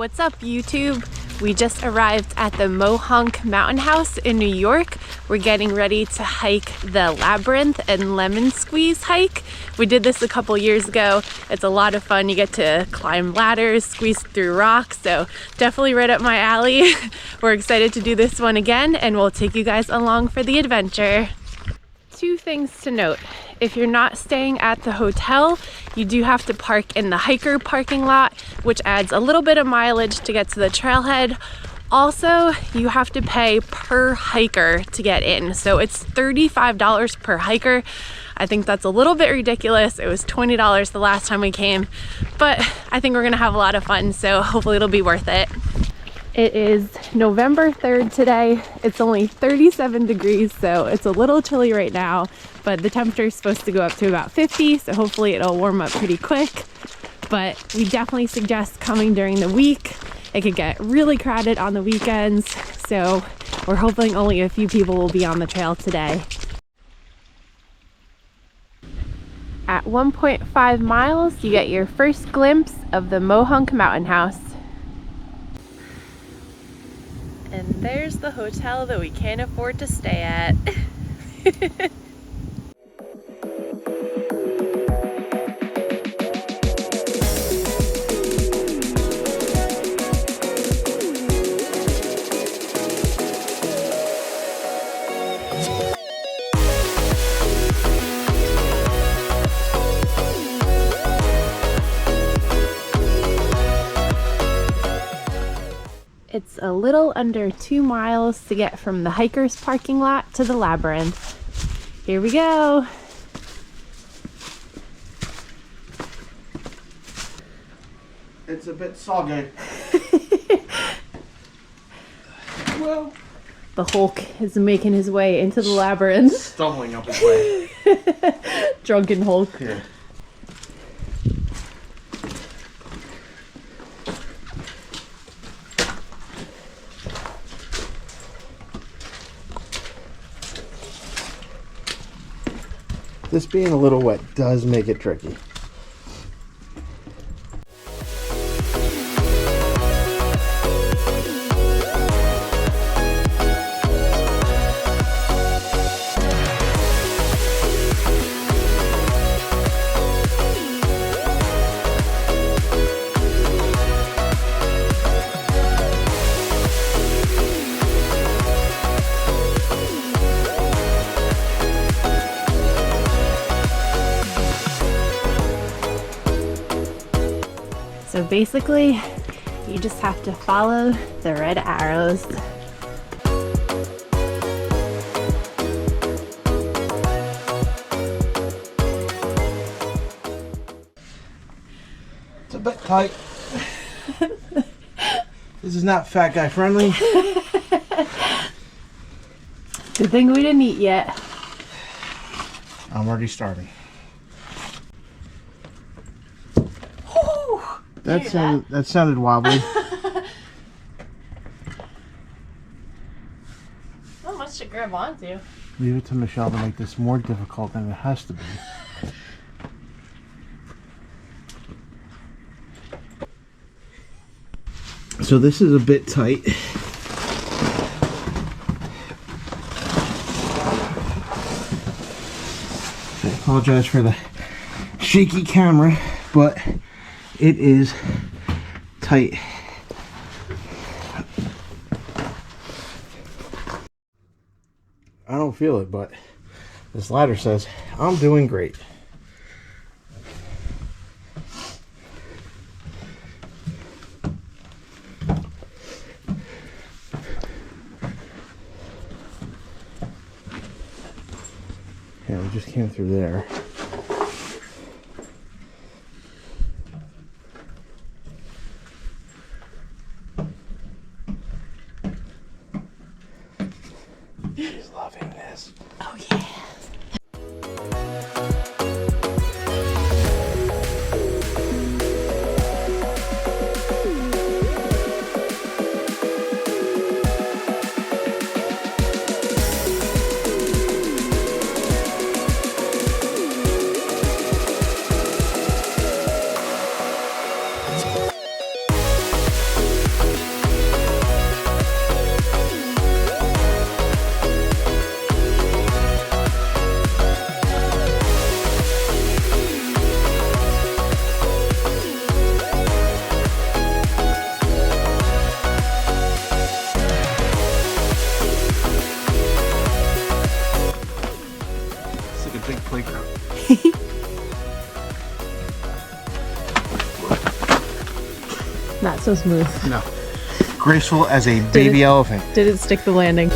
What's up, YouTube? We just arrived at the Mohonk Mountain House in New York. We're getting ready to hike the Labyrinth and Lemon Squeeze hike. We did this a couple years ago. It's a lot of fun. You get to climb ladders, squeeze through rocks, so definitely right up my alley. We're excited to do this one again, and we'll take you guys along for the adventure. Two things to note. If you're not staying at the hotel, you do have to park in the hiker parking lot, which adds a little bit of mileage to get to the trailhead. Also, you have to pay per hiker to get in. So it's $35 per hiker. I think that's a little bit ridiculous. It was $20 the last time we came, but I think we're gonna have a lot of fun, so hopefully it'll be worth it. It is November 3rd today. It's only 37 degrees, so it's a little chilly right now, but the temperature is supposed to go up to about 50, so hopefully it'll warm up pretty quick. But we definitely suggest coming during the week. It could get really crowded on the weekends, so we're hoping only a few people will be on the trail today. At 1.5 miles, you get your first glimpse of the Mohonk Mountain House. And there's the hotel that we can't afford to stay at. It's a little under 2 miles to get from the hiker's parking lot to the Labyrinth. Here we go. It's a bit soggy. Well, the Hulk is making his way into the Labyrinth. Stumbling up his way. Drunken Hulk. Yeah. This being a little wet does make it tricky. So basically, you just have to follow the red arrows. It's a bit tight. This is not fat guy friendly. Good thing we didn't eat yet. I'm already starving. That sounded wobbly. Not much to grab onto. Leave it to Michelle to make this more difficult than it has to be. So this is a bit tight. I apologize for the shaky camera, but it is tight. I don't feel it, but this ladder says I'm doing great. Yeah, we just came through there. She's loving this. Oh yeah. big playground. Not so smooth. No. Graceful as a baby elephant. Didn't stick the landing.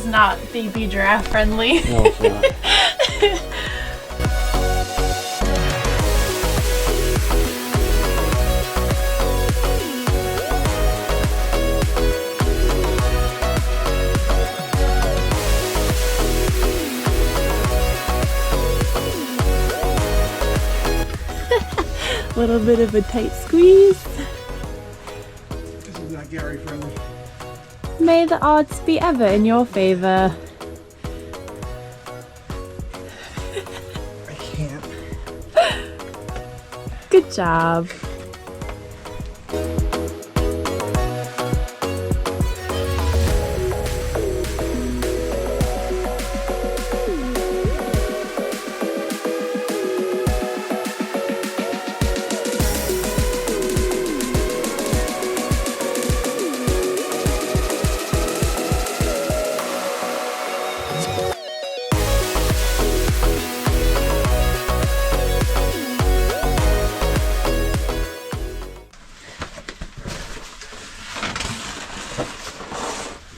Not baby giraffe friendly. No, it's not. Little bit of a tight squeeze. This is not Gary friendly. May the odds be ever in your favor. I can't. Good job.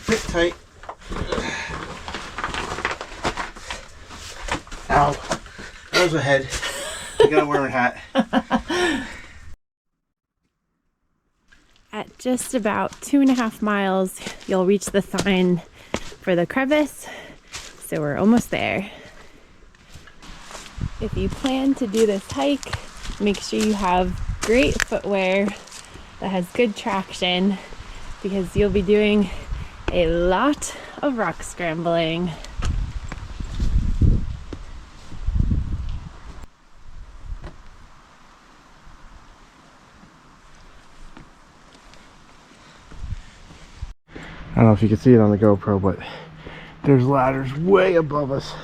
Sit tight. Ow. That was a head. I gotta wear a hat. At just about 2.5 miles, you'll reach the sign for the crevice. So we're almost there. If you plan to do this hike, make sure you have great footwear that has good traction because you'll be doing a lot of rock scrambling. I don't know if you can see it on the GoPro, but there's ladders way above us.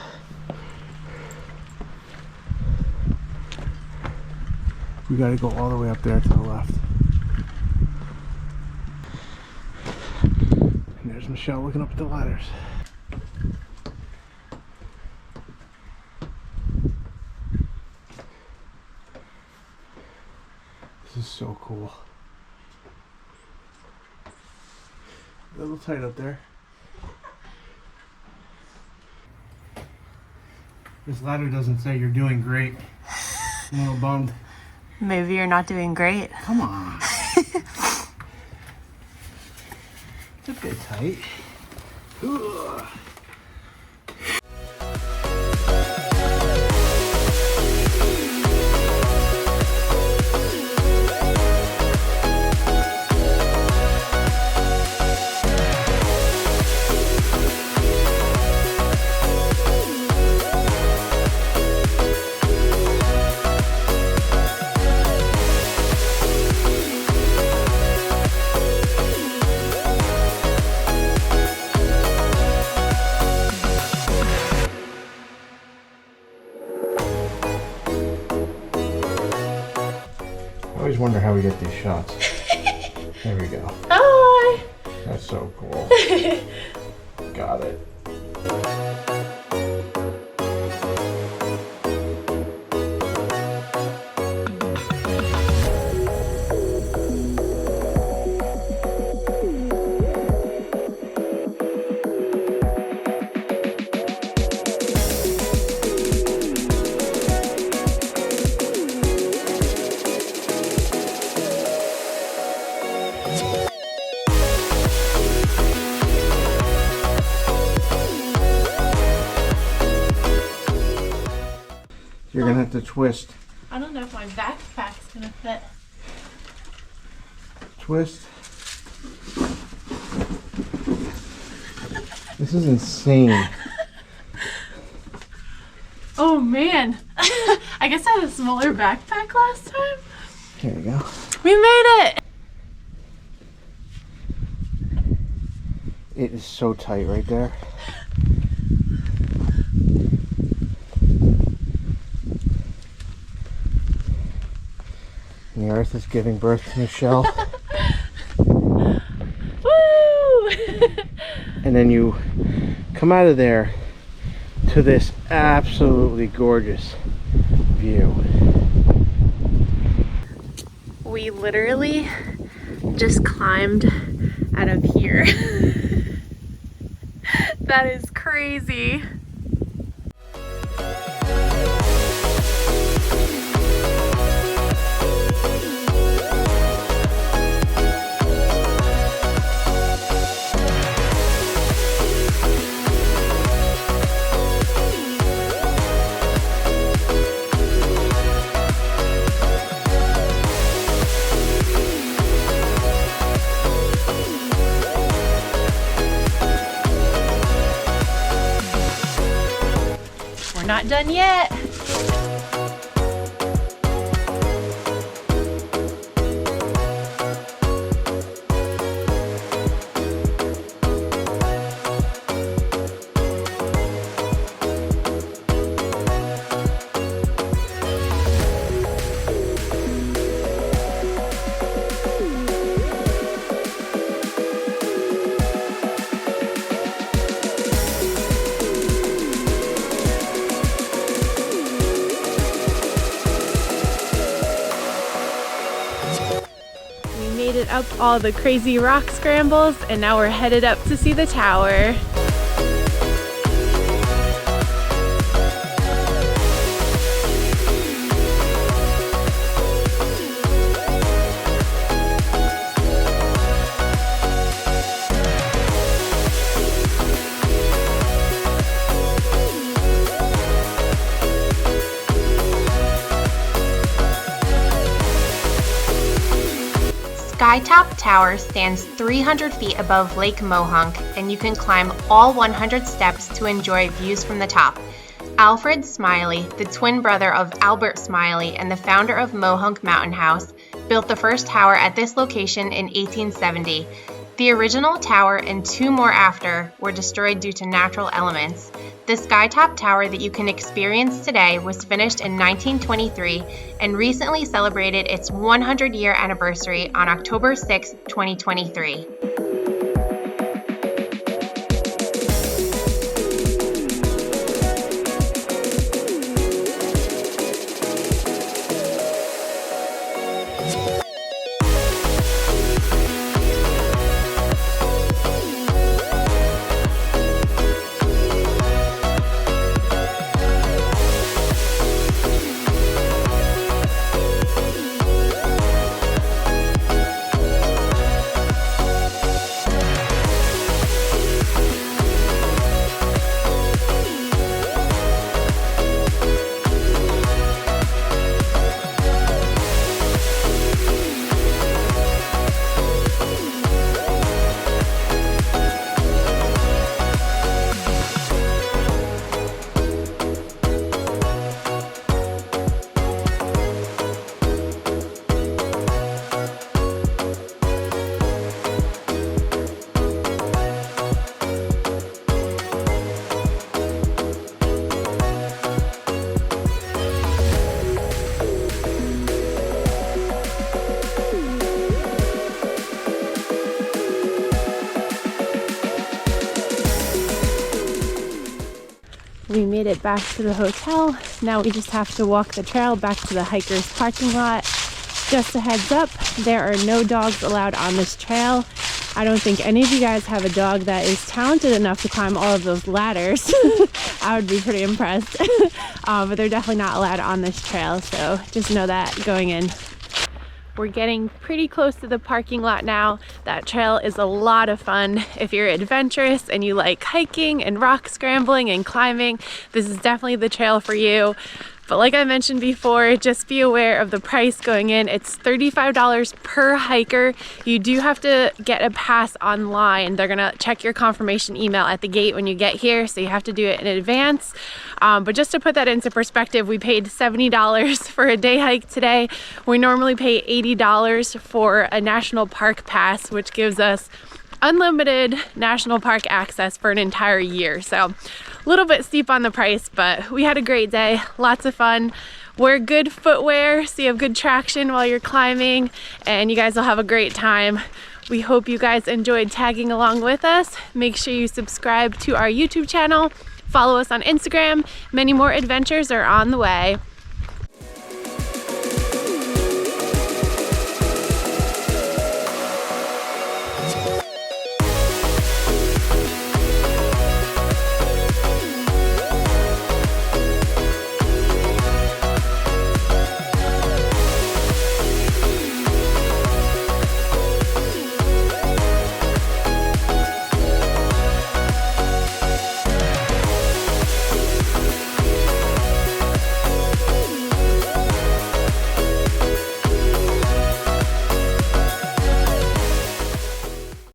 We gotta go all the way up there to the left. And there's Michelle looking up at the ladders. This is so cool. A little tight up there. This ladder doesn't say you're doing great. I'm a little bummed. Maybe you're not doing great. Come on. It's a bit tight. Ugh. I always wonder how we get these shots. There we go. Hi! That's so cool. Got it. You're gonna have to twist. I don't know if my backpack's gonna fit. Twist. This is insane. Oh man. I guess I had a smaller backpack last time. Here we go. We made it! It is so tight right there. And the earth is giving birth to Michelle. Woo! And then you come out of there to this absolutely gorgeous view. We literally just climbed out of here. That is crazy. Not done yet. Made it up all the crazy rock scrambles, and now we're headed up to see the tower. Skytop Tower stands 300 feet above Lake Mohonk, and you can climb all 100 steps to enjoy views from the top. Alfred Smiley, the twin brother of Albert Smiley and the founder of Mohonk Mountain House, built the first tower at this location in 1870. The original tower and two more after were destroyed due to natural elements. The Skytop Tower that you can experience today was finished in 1923 and recently celebrated its 100-year anniversary on October 6, 2023. We made it back to the hotel. Now we just have to walk the trail back to the hikers parking lot. Just a heads up, there are no dogs allowed on this trail. I don't think any of you guys have a dog that is talented enough to climb all of those ladders. I would be pretty impressed. But they're definitely not allowed on this trail, so just know that going in. We're getting pretty close to the parking lot now. That trail is a lot of fun. If you're adventurous and you like hiking and rock scrambling and climbing, this is definitely the trail for you. But like I mentioned before, just be aware of the price going in. It's $35 per hiker. You do have to get a pass online. They're gonna check your confirmation email at the gate when you get here, so you have to do it in advance. But just to put that into perspective, we paid $70 for a day hike today. We normally pay $80 for a national park pass, which gives us unlimited national park access for an entire year. So a little bit steep on the price, but we had a great day, lots of fun. Wear good footwear so you have good traction while you're climbing, and you guys will have a great time. We hope you guys enjoyed tagging along with us. Make sure you subscribe to our YouTube channel, follow us on Instagram. Many more adventures are on the way.